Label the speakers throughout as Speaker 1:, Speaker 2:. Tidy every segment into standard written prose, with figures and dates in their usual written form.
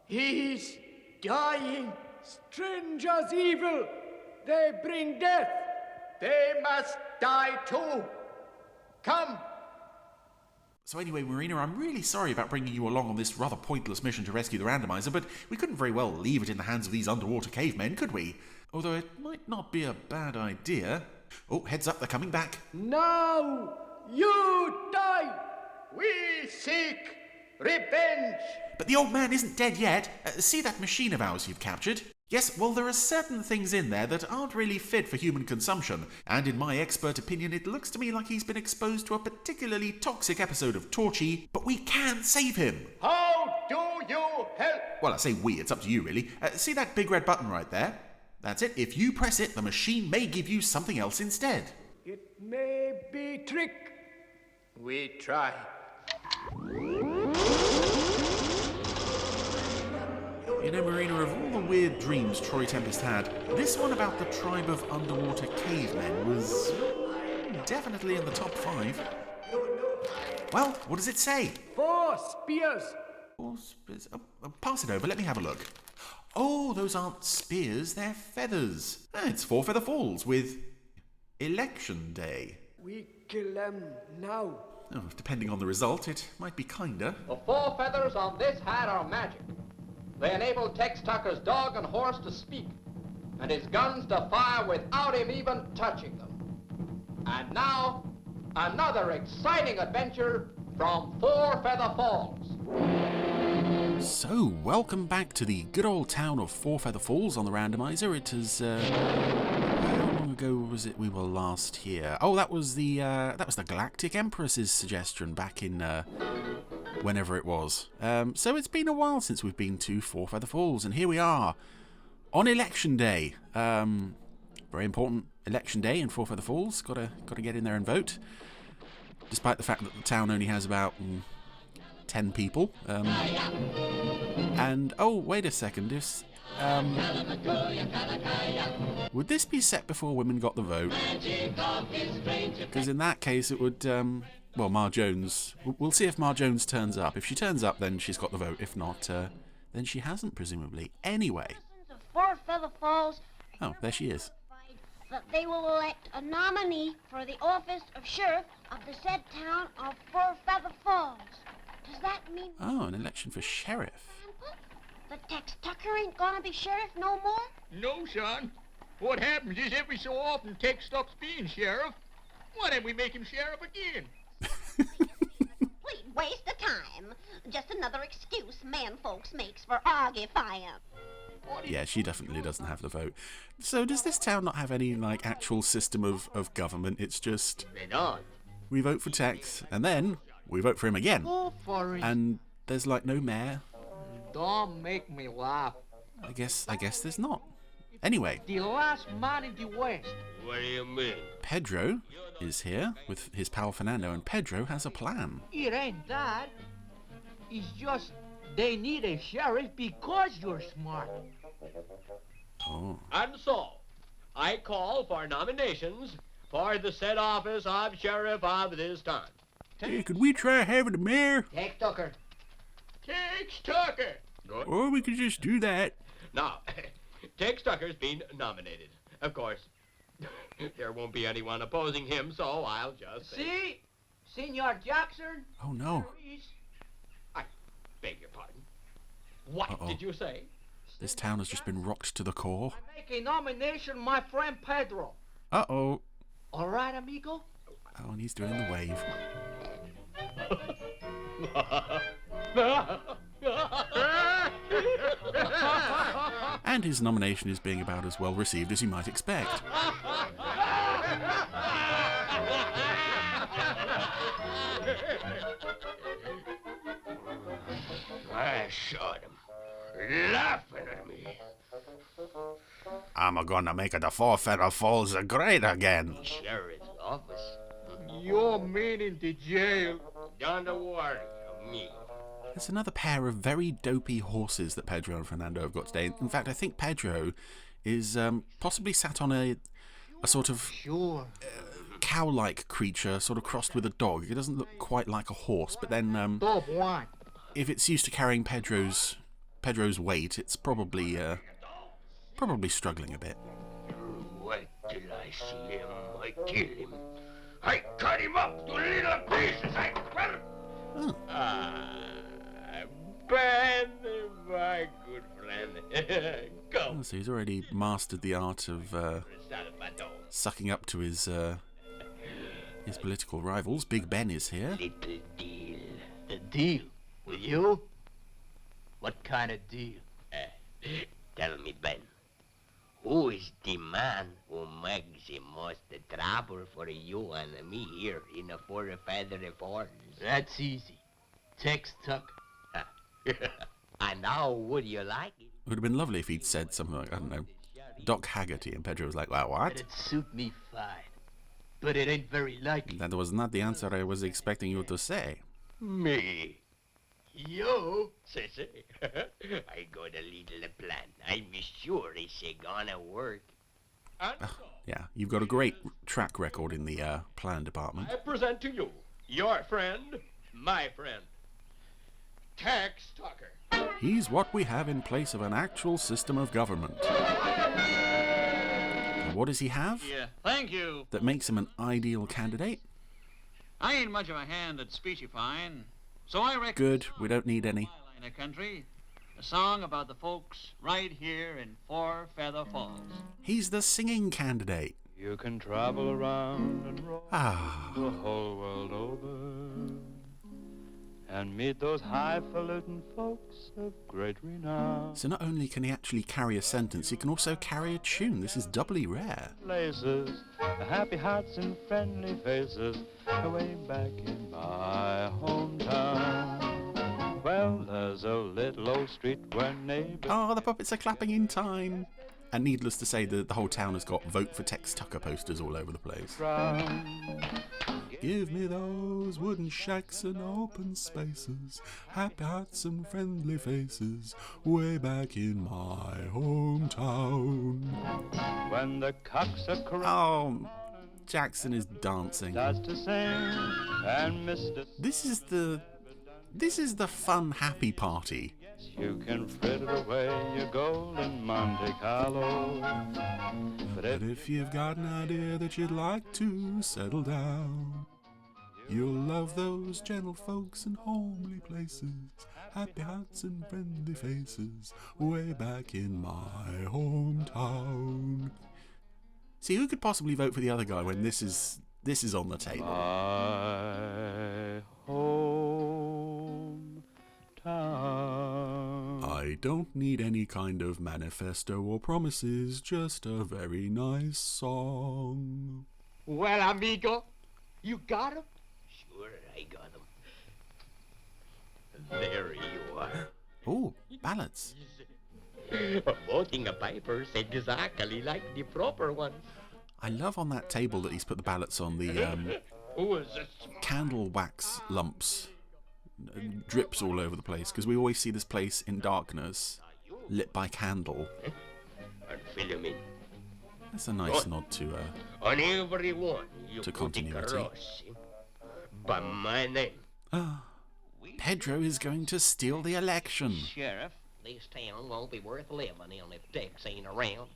Speaker 1: He's dying. Strangers evil. They bring death. They must die too. Come.
Speaker 2: So anyway, Marina, I'm really sorry about bringing you along on this rather pointless mission to rescue the Randomiser, but we couldn't very well leave it in the hands of these underwater cavemen, could we? Although it might not be a bad idea. Oh, heads up, they're coming back.
Speaker 1: Now you die. We seek revenge.
Speaker 2: But the old man isn't dead yet. See that machine of ours you've captured? Yes, well, there are certain things in there that aren't really fit for human consumption, and in my expert opinion, it looks to me like he's been exposed to a particularly toxic episode of Torchy, but we can save him.
Speaker 1: How do you help?
Speaker 2: Well, I say we, it's up to you, really. See that big red button right there? That's it. If you press it, the machine may give you something else instead.
Speaker 1: It may be trick. We try.
Speaker 2: You know, Marina, of all the weird dreams Troy Tempest had, this one about the tribe of underwater cavemen was definitely in the top 5. Well, what does it say?
Speaker 1: 4 spears.
Speaker 2: 4 spears? Pass it over, let me have a look. Oh, those aren't spears, they're feathers. It's Four Feather Falls with Election Day.
Speaker 1: We kill them now.
Speaker 2: Oh, depending on the result, it might be kinder.
Speaker 3: The 4 feathers on this hat are magic. They enable Tex Tucker's dog and horse to speak, and his guns to fire without him even touching them. And now, another exciting adventure from Four Feather Falls.
Speaker 2: So, welcome back to the good old town of Four Feather Falls on the Randomiser. It is, how long ago was it we were last here? Oh, that was the Galactic Empress's suggestion back in, whenever it was. So it's been a while since we've been to Four Feather Falls, and here we are on Election Day. Very important Election Day in Four Feather Falls. Gotta get in there and vote. Despite the fact that the town only has about 10 people. And oh, wait a second. This would this be set before women got the vote? Because in that case, it would. Well, Ma Jones. We'll see if Ma Jones turns up. If she turns up, then she's got the vote. If not, then she hasn't, presumably. Anyway.
Speaker 4: Of Four Feather Falls.
Speaker 2: Oh, there she is.
Speaker 4: That they will elect a nominee for the office of sheriff of the said town of Four Feather Falls. Does that mean?
Speaker 2: Oh, an election for sheriff.
Speaker 4: That Tex Tucker ain't gonna be sheriff no more?
Speaker 5: No, son. What happens is every so often Tex stops being sheriff. Why don't we make him sheriff again?
Speaker 4: Complete waste of time. Just another excuse man folks makes for argufying.
Speaker 2: Yeah, she definitely doesn't have the vote. So does this town not have any, like, actual system of government? It's just...
Speaker 5: They don't.
Speaker 2: We vote for Tex, and then we vote for him again.
Speaker 5: Go for it.
Speaker 2: And there's, like, no mayor.
Speaker 5: Don't make me laugh.
Speaker 2: I guess there's not. Anyway.
Speaker 5: The last man in the West. What do you mean?
Speaker 2: Pedro is here with his pal Fernando, and Pedro has a plan.
Speaker 5: It ain't that. It's just they need a sheriff because you're smart.
Speaker 2: Oh.
Speaker 6: And so, I call for nominations for the said office of sheriff of this town.
Speaker 2: Hey, could we try having a mayor?
Speaker 3: Tex Tucker.
Speaker 6: Tex Tucker. Good.
Speaker 2: Or we could just do that.
Speaker 6: Now, Tex Tucker's been nominated. Of course, there won't be anyone opposing him, so I'll just say...
Speaker 5: See? Senor Jackson?
Speaker 2: Oh, no.
Speaker 6: I beg your pardon. What
Speaker 2: Uh-oh.
Speaker 6: did you say?
Speaker 2: This town has just been rocked to the core.
Speaker 5: I make a nomination, my friend Pedro.
Speaker 2: Uh-oh.
Speaker 5: All right, amigo?
Speaker 2: Oh, and he's doing the wave. And his nomination is being about as well received as you might expect.
Speaker 6: I saw them laughing at me.
Speaker 2: I'm gonna make the Four Feather Falls great again.
Speaker 6: Sheriff's office.
Speaker 5: You're meaning the jail.
Speaker 6: Don't worry of me.
Speaker 2: There's another pair of very dopey horses that Pedro and Fernando have got today. In fact, I think Pedro is possibly sat on a sort of
Speaker 5: Sure.
Speaker 2: cow-like creature, sort of crossed with a dog. It doesn't look quite like a horse, but then
Speaker 5: Dog what?
Speaker 2: if it's used to carrying Pedro's weight, it's probably struggling a bit.
Speaker 6: Wait till I see him. I kill him. I cut him up to little pieces.
Speaker 2: Oh.
Speaker 6: Ben, my good friend. Go.
Speaker 2: Oh, so he's already mastered the art of sucking up to his political rivals. Big Ben is here.
Speaker 6: Little deal.
Speaker 5: A deal? With you? What kind of deal?
Speaker 6: Tell me, Ben. Who is the man who makes the most trouble for you and me here in the Four Feather Falls?
Speaker 5: That's easy. Tex Tucker.
Speaker 6: And how would you like it?
Speaker 2: It would have been lovely if he'd said something like, I don't know, Doc Haggerty, and Pedro was like, well, what?
Speaker 5: It'd suit me fine. But it ain't very likely.
Speaker 2: That was not the answer I was expecting you to say.
Speaker 6: Me?
Speaker 5: You?
Speaker 6: Say. I got a little plan. I'm sure it's gonna work. And so,
Speaker 2: Yeah, you've got a great track record in the plan department.
Speaker 6: I present to you your friend, my friend, Tex Tucker.
Speaker 2: He's what we have in place of an actual system of government. And what does he have
Speaker 7: Yeah, thank you.
Speaker 2: that makes him an ideal candidate?
Speaker 7: I ain't much of a hand at speechifying, so I reckon...
Speaker 2: Good, we don't need any.
Speaker 7: My line of country, a song about the folks right here in Four Feather Falls.
Speaker 2: He's the singing candidate.
Speaker 8: You can travel around and roam
Speaker 2: Ah,
Speaker 8: the whole world over and meet those highfalutin folks of great renown.
Speaker 2: so not only can he actually carry a sentence, he can also carry a tune. This is doubly rare.
Speaker 8: Places, the happy hearts and friendly faces, way back in my hometown. Well, there's a little old street where neighbors
Speaker 2: Oh, the puppets are clapping in time. And needless to say, the whole town has got Vote for Tex Tucker posters all over the place.
Speaker 8: frown.
Speaker 2: Give me those wooden shacks and open spaces, happy hearts and friendly faces, way back in my hometown.
Speaker 8: When the cocks are crowing,
Speaker 2: Oh, Jackson is dancing.
Speaker 8: starts to sing, and Mr.
Speaker 2: This is the fun, happy party.
Speaker 8: You can fritter away your golden Monte Carlo. But
Speaker 2: But if you've got an idea that you'd like to settle down, you'll love those gentle folks and homely places, happy hearts and friendly faces, way back in my hometown. See, who could possibly vote for the other guy when this is on the table?
Speaker 8: my hometown.
Speaker 2: I don't need any kind of manifesto or promises, just a very nice song.
Speaker 5: Well, amigo, you got him?
Speaker 6: Sure, I got him. There you are.
Speaker 2: Oh, ballots.
Speaker 6: Voting papers exactly like the proper ones.
Speaker 2: I love on that table that he's put the ballots on the
Speaker 6: Who is this?
Speaker 2: candle wax lumps. Drips all over the place, because we always see this place in darkness, lit by candle.
Speaker 6: And fill him in.
Speaker 2: That's a nice nod to
Speaker 6: On every one, you
Speaker 2: To
Speaker 6: put
Speaker 2: continuity.
Speaker 6: a cross by my name.
Speaker 2: Pedro is going to steal the election.
Speaker 7: Sheriff,
Speaker 3: This town won't be worth living in if Tex ain't around.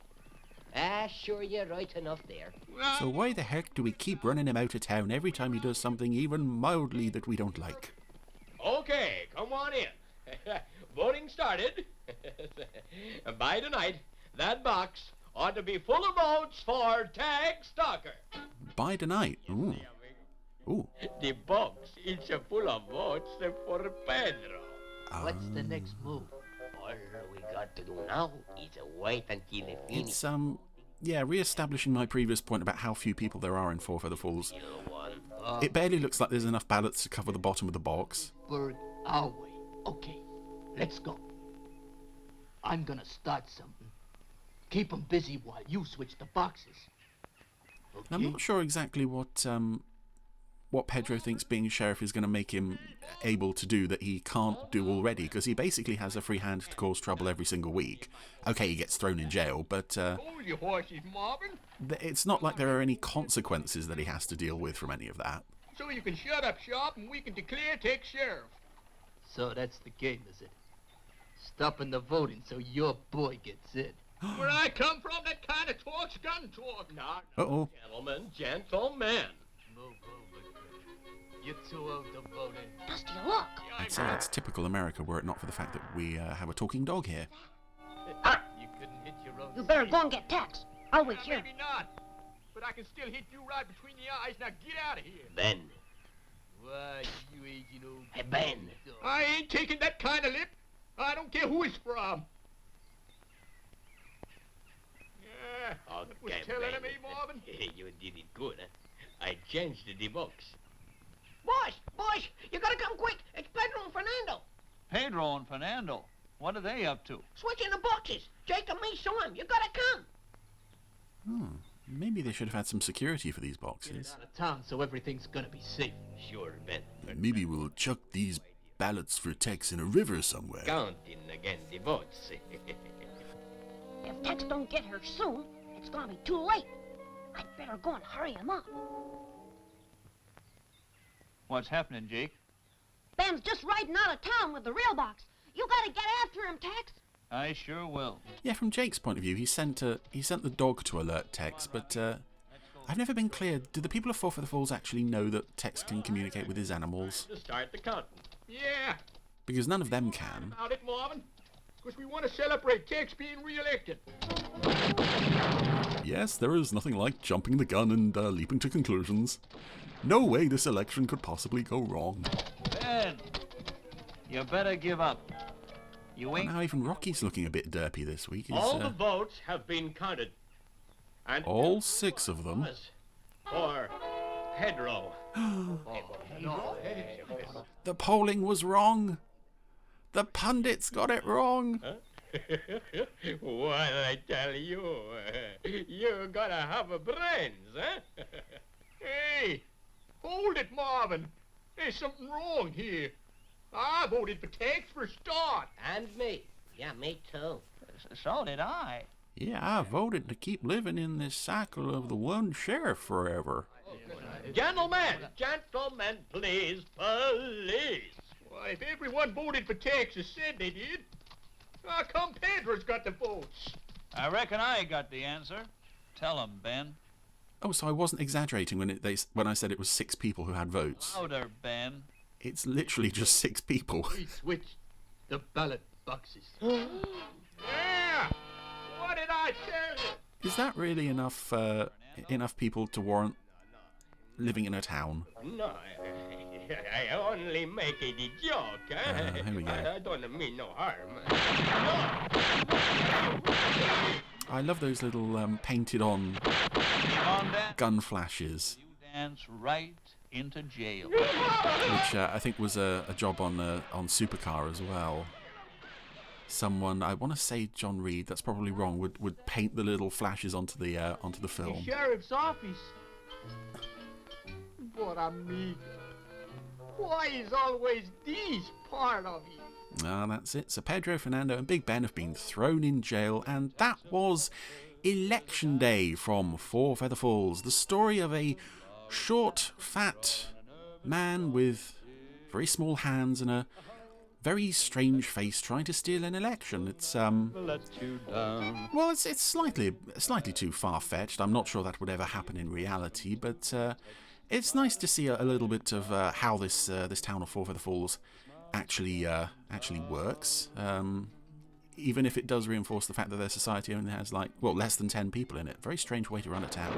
Speaker 3: Ah, sure, you're right enough there.
Speaker 2: So why the heck do we keep running him out of town every time he does something even mildly that we don't like?
Speaker 6: Okay, come on in. Voting started. By tonight, that box ought to be full of votes for Tex Tucker.
Speaker 2: By tonight. Ooh. Ooh.
Speaker 6: The box is full of votes for Pedro.
Speaker 5: What's the next move?
Speaker 3: All we got to do now is wait until they finish.
Speaker 2: It's yeah, re-establishing my previous point about how few people there are in Four Feather Falls. It barely looks like there's enough ballots to cover the bottom of the box.
Speaker 5: Bird our way. Okay, let's go. I'm gonna start something. Keep 'em busy while you switch the boxes.
Speaker 2: I'm not sure exactly what what Pedro thinks being sheriff is going to make him able to do that he can't do already, because he basically has a free hand to cause trouble every single week. Okay, he gets thrown in jail, but
Speaker 6: Hold your horses, Marvin,
Speaker 2: it's not like there are any consequences that he has to deal with from any of that.
Speaker 6: so you can shut up shop and we can declare Tex sheriff.
Speaker 5: So that's the game, is it? Stopping the voting so your boy gets in.
Speaker 6: Where I come from, that kind of talk's gun talk. Now,
Speaker 2: Uh-oh.
Speaker 6: gentlemen.
Speaker 5: Move over, Pedro. You're too old to vote in.
Speaker 4: Dusty, look.
Speaker 2: I'd say that's typical America, were it not for the fact that we have a talking dog here.
Speaker 5: You couldn't hit your own
Speaker 4: You better
Speaker 5: seat.
Speaker 4: go and get Tex. I'll wait here.
Speaker 6: Maybe not, but I can still hit you right between the eyes. Now get out of here.
Speaker 5: Ben. Why, you aging old...
Speaker 7: Hey, Ben.
Speaker 6: I ain't taking that kind of lip. I don't care who it's from. Yeah, that was telling of me, Marvin.
Speaker 7: You did it good, huh? I changed the box.
Speaker 1: Boys, you gotta come quick. It's Pedro and Fernando.
Speaker 7: Pedro and Fernando. What are they up to?
Speaker 1: Switching the boxes. Jake and me saw him. You gotta come.
Speaker 2: Maybe they should have had some security for these
Speaker 5: Get it
Speaker 2: boxes.
Speaker 5: out of town so everything's gonna be safe.
Speaker 7: Sure, Ben.
Speaker 2: Maybe we'll chuck these ballots for Tex in a river somewhere.
Speaker 7: Counting again the votes.
Speaker 4: If Tex don't get here soon, it's gonna be too late. I'd better go and hurry him up.
Speaker 7: What's happening, Jake?
Speaker 4: Ben's just riding out of town with the real box. You gotta get after him, Tex.
Speaker 7: I sure will.
Speaker 2: Yeah, from Jake's point of view, he sent the dog to alert Tex, but I've never been clear. Do the people of Four Feather Falls actually know that Tex can communicate with his animals?
Speaker 6: To start the counting. Yeah,
Speaker 2: Because none of them can.
Speaker 6: about it, Marvin. Because we want to celebrate Tex being re-elected.
Speaker 2: Yes, there is nothing like jumping the gun and leaping to conclusions. No way this election could possibly go wrong.
Speaker 7: Ben, you better give up. You ain't...
Speaker 2: Now even Rocky's looking a bit derpy this week. He's,
Speaker 6: All the votes have been counted. And
Speaker 2: all 6 of them.
Speaker 6: for Pedro.
Speaker 2: The polling was wrong. The pundits got it wrong.
Speaker 6: What I tell you, you gotta have a brains, huh? Hey, hold it, Marvin. There's something wrong here. I voted for Tex for a start.
Speaker 1: And me. Yeah, me too.
Speaker 7: So did I.
Speaker 2: Yeah, I voted to keep living in this cycle of the one sheriff forever.
Speaker 6: Gentlemen, please, please. Why, if everyone voted for Tex as said they did, how come Pedro's got the votes?
Speaker 7: I reckon I got the answer. Tell 'em, Ben.
Speaker 2: Oh, so I wasn't exaggerating when I said it was 6 people who had votes.
Speaker 7: Louder, Ben.
Speaker 2: It's literally just 6 people.
Speaker 5: We switched the ballot boxes.
Speaker 6: Yeah! What did I tell you?
Speaker 2: Is that really enough people to warrant living in a town?
Speaker 6: No, I only make it a joke, huh?
Speaker 2: Here we go.
Speaker 6: I don't mean no harm.
Speaker 2: I love those little painted-on
Speaker 7: On that,
Speaker 2: gun flashes,
Speaker 7: you dance right into jail.
Speaker 2: which I think was a job on Supercar as well. Someone, I want to say John Reed, that's probably wrong, would paint the little flashes onto the film.
Speaker 5: Sheriff's office. But amigo, why is always this part of it?
Speaker 2: Ah, that's it. So Pedro, Fernando and Big Ben have been thrown in jail, and that was Election Day from Four Feather Falls. The story of a short, fat man with very small hands and a very strange face trying to steal an election. It's
Speaker 8: Let you down.
Speaker 2: well, it's slightly too far-fetched. I'm not sure that would ever happen in reality, but it's nice to see a little bit of how this town of Four Feather Falls actually works. Even if it does reinforce the fact that their society only has less than 10 people in it. Very strange way to run a town.